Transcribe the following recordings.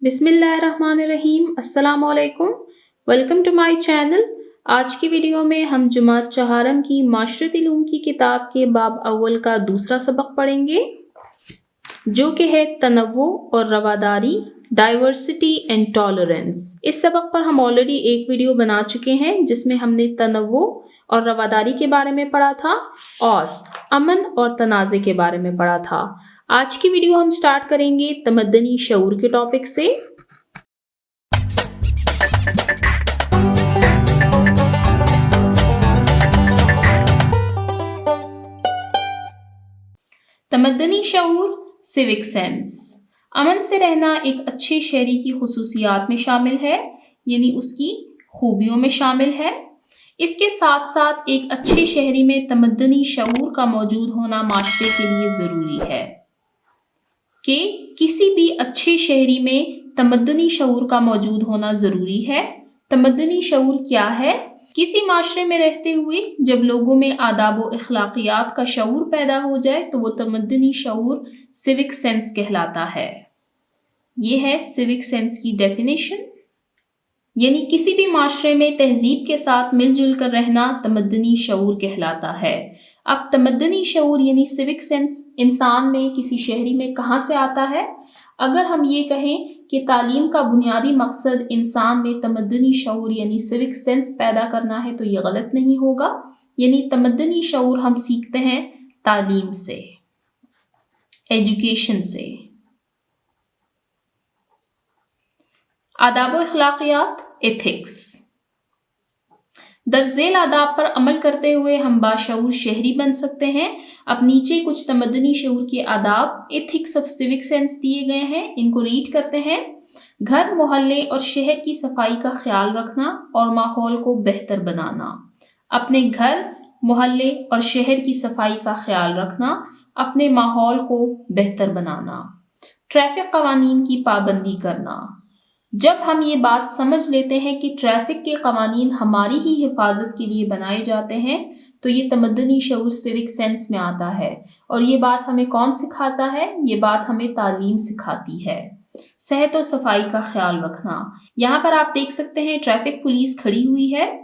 बिस्मिल्लाहिर्रहमानिर्रहीम। अस्सलाम वालेकुम। Welcome to my channel. आज की वीडियो में हम जमात चहारम की माशरती इल्म की किताब के बाब अव्वल का दूसरा सबक पढ़ेंगे, जो कि है तनव्वु और रवादारी, डाइवर्सिटी एंड टॉलरेंस। इस सबक पर हम ऑलरेडी एक वीडियो बना चुके हैं जिसमें हमने तनव्वु और रवादारी के बारे में पढ़ा था और अमन और तनाज़े के बारे में पढ़ा था। आज की वीडियो हम स्टार्ट करेंगे तमद्दनी शऊर के टॉपिक से। तमद्दनी शऊर, सिविक सेंस। अमन से रहना एक अच्छे शहरी की खुसूसियात में शामिल है, यानी उसकी खूबियों में शामिल है। इसके साथ साथ एक अच्छे शहरी में तमद्दनी शऊर का मौजूद होना माशरे के लिए ज़रूरी है कि किसी भी अच्छे शहरी में तमद्दनी शऊर का मौजूद होना ज़रूरी है। तमद्दनी शऊर क्या है? किसी माशरे में रहते हुए जब लोगों में आदाब व अखलाकियात का शऊर पैदा हो जाए तो वो तमद्दनी शऊर सिविक सेंस कहलाता है। ये है सिविक सेंस की डेफिनेशन, यानी किसी भी माशरे में तहजीब के साथ मिलजुल कर रहना तमद्दनी शऊर कहलाता है। अब तमद्दनी शऊर यानी सिविक सेंस इंसान में, किसी शहरी में कहाँ से आता है? अगर हम ये कहें कि तालीम का बुनियादी मकसद इंसान में तमद्दनी शऊर यानी सिविक सेंस पैदा करना है तो ये गलत नहीं होगा। यानी तमद्दनी शऊर हम सीखते हैं तालीम से, एजुकेशन से। आदाब व अखलाकियात, एथिक्स। दर्जेल आदाब पर अमल करते हुए हम बाशऊर शहरी बन सकते हैं। अब नीचे कुछ तमद्दनी शऊर के आदाब, एथिक्स ऑफ सिविक सेंस दिए गए हैं, इनको रीड करते हैं। घर, मोहल्ले और शहर की सफाई का ख्याल रखना और माहौल को बेहतर बनाना। अपने घर, मोहल्ले और शहर की सफाई का ख्याल रखना, अपने माहौल को बेहतर बनाना। ट्रैफिक कवानीन की पाबंदी करना। जब हम ये बात समझ लेते हैं कि ट्रैफिक के कवानीन हमारी ही हिफाजत के लिए बनाए जाते हैं तो ये तमद्दनी शऊर सिविक सेंस में आता है। और ये बात हमें कौन सिखाता है? ये बात हमें तालीम सिखाती है। सेहत और सफाई का ख्याल रखना। यहाँ पर आप देख सकते हैं ट्रैफिक पुलिस खड़ी हुई है।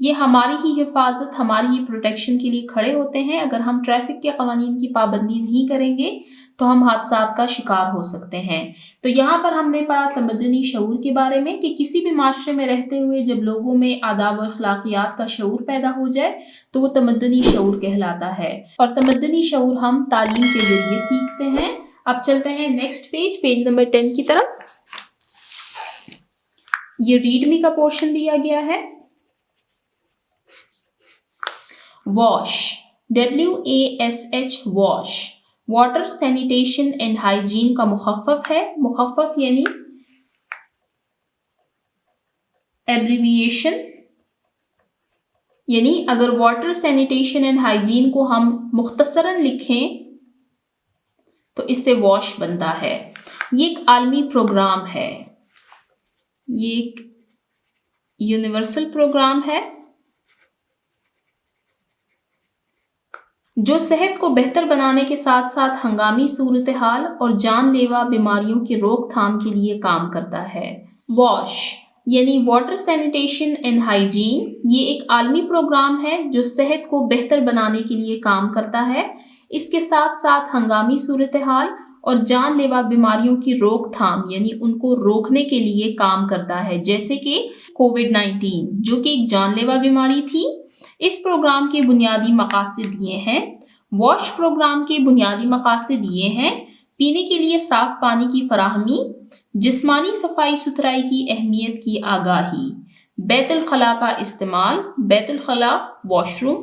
ये हमारी ही हिफाजत, हमारी ही प्रोटेक्शन के लिए खड़े होते हैं। अगर हम ट्रैफिक के कवानीन की पाबंदी नहीं करेंगे तो हम हादसात का शिकार हो सकते हैं। तो यहाँ पर हमने पढ़ा तमद्दनी शऊर के बारे में कि किसी भी माशरे में रहते हुए जब लोगों में आदाब व अखलाकियात का शऊर पैदा हो जाए तो वो तमद्दनी शऊर कहलाता है। और तमद्दनी शऊर हम तालीम के जरिए सीखते हैं। अब चलते हैं नेक्स्ट पेज नंबर 10 की तरफ। ये रीड मी का पोर्शन दिया गया है। Wash, WASH, wash, water, sanitation and hygiene का मुखफ़फ़ है। मुखफ़फ़ यानी एब्रिविएशन, यानी अगर वाटर, सैनिटेशन एंड हाइजीन को हम मुख्तसरन लिखें तो इससे वॉश बनता है। ये एक आलमी प्रोग्राम है, ये एक यूनिवर्सल प्रोग्राम है जो सेहत को बेहतर बनाने के साथ साथ हंगामी सूरत हाल और जानलेवा बीमारियों की रोकथाम के लिए काम करता है। वॉश यानी वाटर, सैनिटेशन एंड हाइजीन, ये एक आलमी प्रोग्राम है जो सेहत को बेहतर बनाने के लिए काम करता है। इसके साथ साथ हंगामी सूरत हाल और जानलेवा बीमारियों की रोकथाम यानी उनको रोकने के लिए काम करता है, जैसे कि कोविड-19 जो कि एक जानलेवा बीमारी थी। इस प्रोग्राम के बुनियादी मकासद ये हैं। वॉश प्रोग्राम के बुनियादी मकासद ये हैं: पीने के लिए साफ पानी की फराहमी, जिस्मानी सफाई सुथराई की अहमियत की आगाही, बैतुल खला का इस्तेमाल, बैतुल खला वॉशरूम,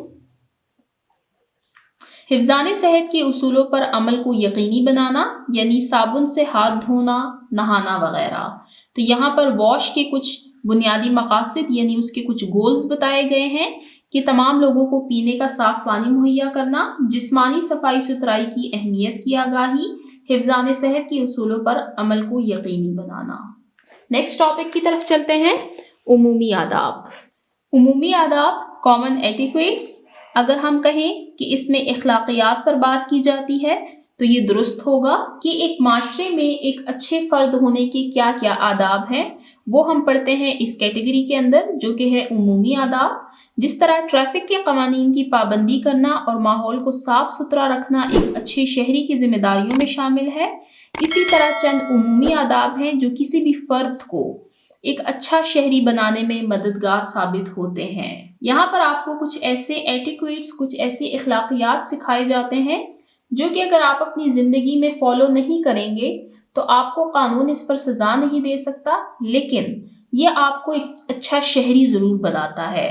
हिफ्ज़ाने सेहत के उसूलों पर अमल को यकीनी बनाना यानी साबुन से हाथ धोना, नहाना वगैरह। तो यहाँ पर वॉश के कुछ बुनियादी मकासद यानी उसके कुछ गोल्स बताए गए हैं कि तमाम लोगों को पीने का साफ पानी मुहैया करना, जिस्मानी सफाई सुथराई की अहमियत की आगाही, हिफ्ज़ाने सेहत के उसूलों पर अमल को यकीनी बनाना। नेक्स्ट टॉपिक की तरफ चलते हैं, उमूमी आदाब। उमूमी आदाब, कॉमन एटिक्वेट्स। अगर हम कहें कि इसमें अखलाकियात पर बात की जाती है तो ये दुरुस्त होगा कि एक माशरे में एक अच्छे फ़र्द होने के क्या क्या आदाब हैं, वो हम पढ़ते हैं इस कैटेगरी के अंदर, जो कि है उमूमी आदाब। जिस तरह ट्रैफिक के क़वानीन की पाबंदी करना और माहौल को साफ़ सुथरा रखना एक अच्छे शहरी की ज़िम्मेदारियों में शामिल है, इसी तरह चंद उमूमी आदाब हैं जो किसी भी फ़र्द को एक अच्छा शहरी बनाने में मददगार साबित होते हैं। यहाँ पर आपको कुछ ऐसे एटिक्वेट्स, कुछ ऐसे अखलाकियात सिखाए जाते हैं जो कि अगर आप अपनी ज़िंदगी में फॉलो नहीं करेंगे तो आपको कानून इस पर सज़ा नहीं दे सकता, लेकिन ये आपको एक अच्छा शहरी ज़रूर बनाता है।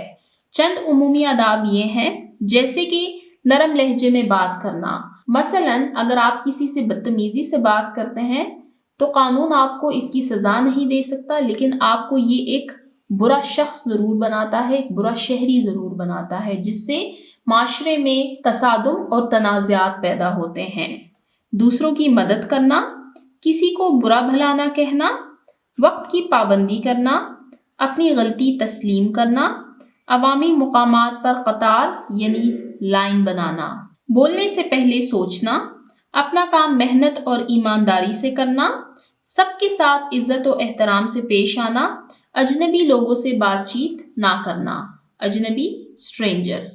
चंद उमूमी आदाब ये हैं, जैसे कि नरम लहजे में बात करना। मसलन अगर आप किसी से बदतमीज़ी से बात करते हैं तो कानून आपको इसकी सज़ा नहीं दे सकता, लेकिन आपको ये एक बुरा शख्स ज़रूर बनाता है, एक बुरा शहरी ज़रूर बनाता है, जिससे माशरे में तसादुम और तनाज़ात पैदा होते हैं। दूसरों की मदद करना, किसी को बुरा भला ना कहना, वक्त की पाबंदी करना, अपनी गलती तस्लीम करना, अवामी मुकामात पर कतार यानी लाइन बनाना, बोलने से पहले सोचना, अपना काम मेहनत और ईमानदारी से करना, सबके साथ इज्जत और एहतराम से पेश आना, अजनबी लोगों से बातचीत ना करना, अजनबी स्ट्रेंजर्स।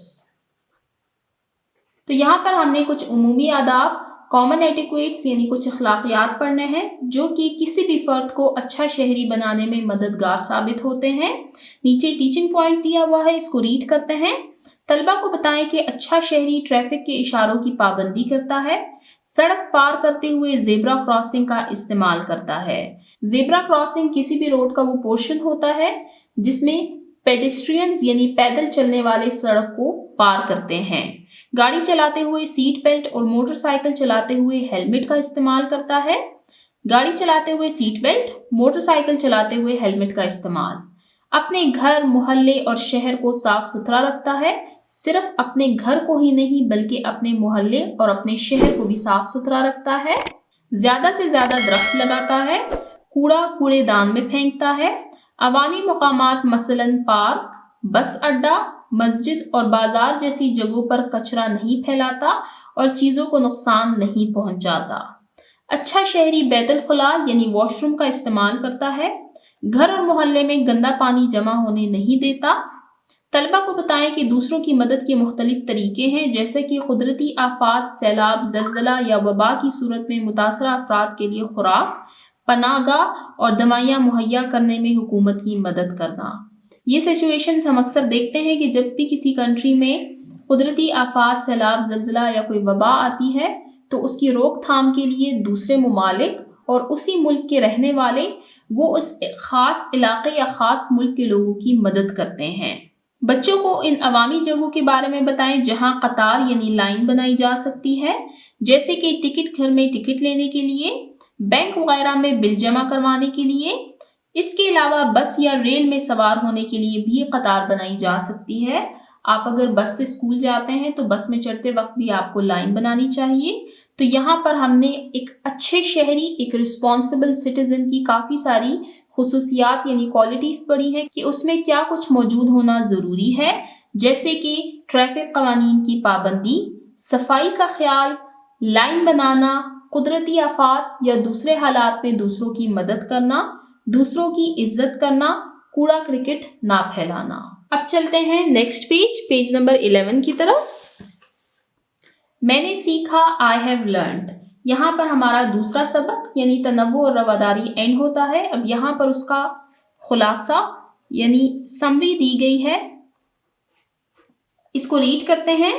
तो यहाँ पर हमने कुछ उमूमी आदाब, कॉमन एटिक्वेट्स यानी कुछ अखलाकियात पढ़ने हैं जो कि किसी भी फ़र्द को अच्छा शहरी बनाने में मददगार साबित होते हैं। नीचे टीचिंग पॉइंट दिया हुआ है, इसको रीड करते हैं। तलबा को बताएं कि अच्छा शहरी ट्रैफिक के इशारों की पाबंदी करता है, सड़क पार करते हुए ज़ेब्रा क्रॉसिंग का इस्तेमाल करता है। ज़ेब्रा क्रॉसिंग किसी भी रोड का वो पोर्शन होता है जिसमें पेडेस्ट्रियंस यानी पैदल चलने वाले सड़क को पार करते हैं। गाड़ी चलाते हुए सीट बेल्ट और मोटरसाइकिल चलाते हुए हेलमेट का इस्तेमाल करता है। गाड़ी चलाते हुए सीट बेल्ट, मोटरसाइकिल चलाते हुए हेलमेट का इस्तेमाल। अपने घर, मोहल्ले और शहर को साफ सुथरा रखता है। सिर्फ अपने घर को ही नहीं बल्कि अपने मोहल्ले और अपने शहर को भी साफ सुथरा रखता है। ज्यादा से ज्यादा दरख्त लगाता है। कूड़ा कूड़ेदान में फेंकता है। अवामी मकामात मसलन पार्क, बस अड्डा, मस्जिद और बाजार जैसी जगहों पर कचरा नहीं फैलाता और चीज़ों को नुकसान नहीं पहुंचाता। अच्छा शहरी बैतुल खुला यानी वॉशरूम का इस्तेमाल करता है। घर और मोहल्ले में गंदा पानी जमा होने नहीं देता। तलबा को बताएं कि दूसरों की मदद के मुख्तलिफ तरीके हैं, जैसे कि कुदरती आफात, सैलाब, जलजला या वबा की सूरत में मुतासरा अफराद के लिए खुराक, पनाहगाह और दवाइयाँ मुहैया करने में हुकूमत की मदद करना। ये सिचुएशंस हम अक्सर देखते हैं कि जब भी किसी कंट्री में कुदरती आफात, सैलाब, जलजला या कोई वबा आती है तो उसकी रोकथाम के लिए दूसरे ममालिक और उसी मुल्क के रहने वाले वो उस ख़ास इलाके या ख़ास मुल्क के लोगों की मदद करते हैं। बच्चों को इन अवामी जगहों के बारे में बताएं जहां कतार यानी लाइन बनाई जा सकती है, जैसे कि टिकट घर में टिकट लेने के लिए, बैंक वगैरह में बिल जमा करवाने के लिए। इसके अलावा बस या रेल में सवार होने के लिए भी कतार बनाई जा सकती है। आप अगर बस से स्कूल जाते हैं तो बस में चढ़ते वक्त भी आपको लाइन बनानी चाहिए। तो यहाँ पर हमने एक अच्छे शहरी, एक रिस्पॉन्सिबल सिटीजन की काफ़ी सारी खुसूसियात यानी क्वालिटीज़ पढ़ी हैं कि उसमें क्या कुछ मौजूद होना ज़रूरी है, जैसे कि ट्रैफिक कवानीन की पाबंदी, सफाई का ख्याल, लाइन बनाना, कुदरती आफात या दूसरे हालात में दूसरों की मदद करना, दूसरों की इज्जत करना, कूड़ा क्रिकेट ना फैलाना। अब चलते हैं नेक्स्ट पेज नंबर 11 की तरफ। मैंने सीखा, आई हैव लर्न्ड। यहाँ पर हमारा दूसरा सबक यानी तनव्वु और रवादारी एंड होता है। अब यहाँ पर उसका खुलासा यानी समरी दी गई है, इसको रीड करते हैं।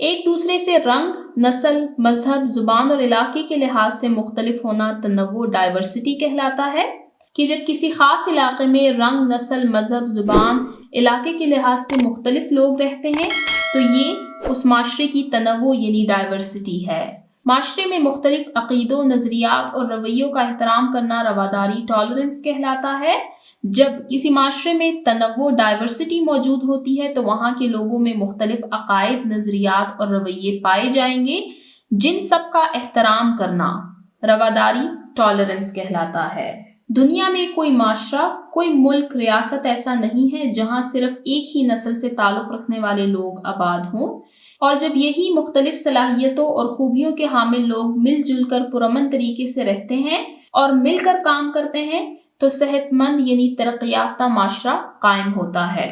एक दूसरे से रंग, नस्ल, मजहब, जुबान और इलाके के लिहाज से मुख्तलिफ होना तनव्वु डाइवर्सिटी कहलाता है। कि जब किसी ख़ास इलाके में रंग, नस्ल, मजहब, जुबान, इलाके के लिहाज से मुख्तलिफ लोग रहते हैं तो ये उस माशरे की तनव्वु यानी डाइवर्सिटी है। माशरे में मुख्तलिफ अक़ीदों, नज़रियात और रवैयों का एहतराम करना रवादारी, टॉलरेंस कहलाता है। जब किसी माशरे में तनव्वु, डाइवर्सिटी मौजूद होती है तो वहाँ के लोगों में मुख्तलिफ अक़ायद, नज़रियात और रवैये पाए जाएंगे, जिन सब का एहतराम करना रवादारी, टॉलरेंस कहलाता है। दुनिया में कोई माशरा, कोई मुल्क, रियासत ऐसा नहीं है जहाँ सिर्फ एक ही नस्ल से ताल्लुक़ रखने वाले लोग आबाद हों, और जब यही मुख्तलिफ सलाहियतों और खूबियों के हामिल लोग मिलजुल कर पुरअमन तरीके से रहते हैं और मिलकर काम करते हैं तो सेहतमंद यानी तरक्की याफ्ता माशरा कायम होता है।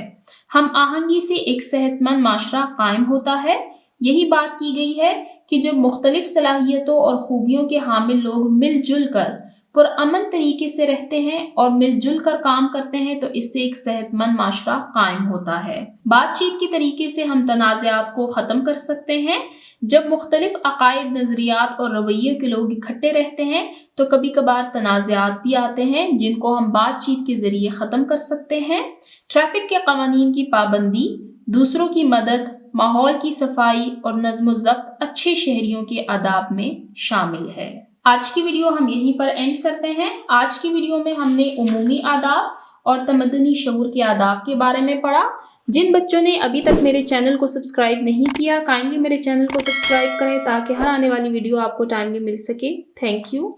हम आहंगी से एक सेहतमंद माशरा कायम होता है। यही बात की गई है कि जब मुख्तलिफ सलाहियतों और खूबियों के हामिल लोग मिलजुल कर पुरअमन तरीके से रहते हैं और मिलजुल कर काम करते हैं तो इससे एक सेहतमंद माशरा कायम होता है। बातचीत के तरीके से हम तनाज़ात को ख़त्म कर सकते हैं। जब मुख्तलिफ अकायद, नज़रियात और रवैये के लोग इकट्ठे रहते हैं तो कभी कभार तनाज़ात भी आते हैं जिनको हम बातचीत के ज़रिए ख़त्म कर सकते हैं। ट्रैफिक के क़वानीन की पाबंदी, दूसरों की मदद, माहौल की सफाई और नज़्म व ज़ब्त अच्छे शहरियों के आदाब में शामिल है। आज की वीडियो हम यहीं पर एंड करते हैं। आज की वीडियो में हमने उमूमी आदाब और तमद्दुनी शऊर के आदाब के बारे में पढ़ा। जिन बच्चों ने अभी तक मेरे चैनल को सब्सक्राइब नहीं किया, काइंडली मेरे चैनल को सब्सक्राइब करें ताकि हर आने वाली वीडियो आपको टाइमली मिल सके। Thank you.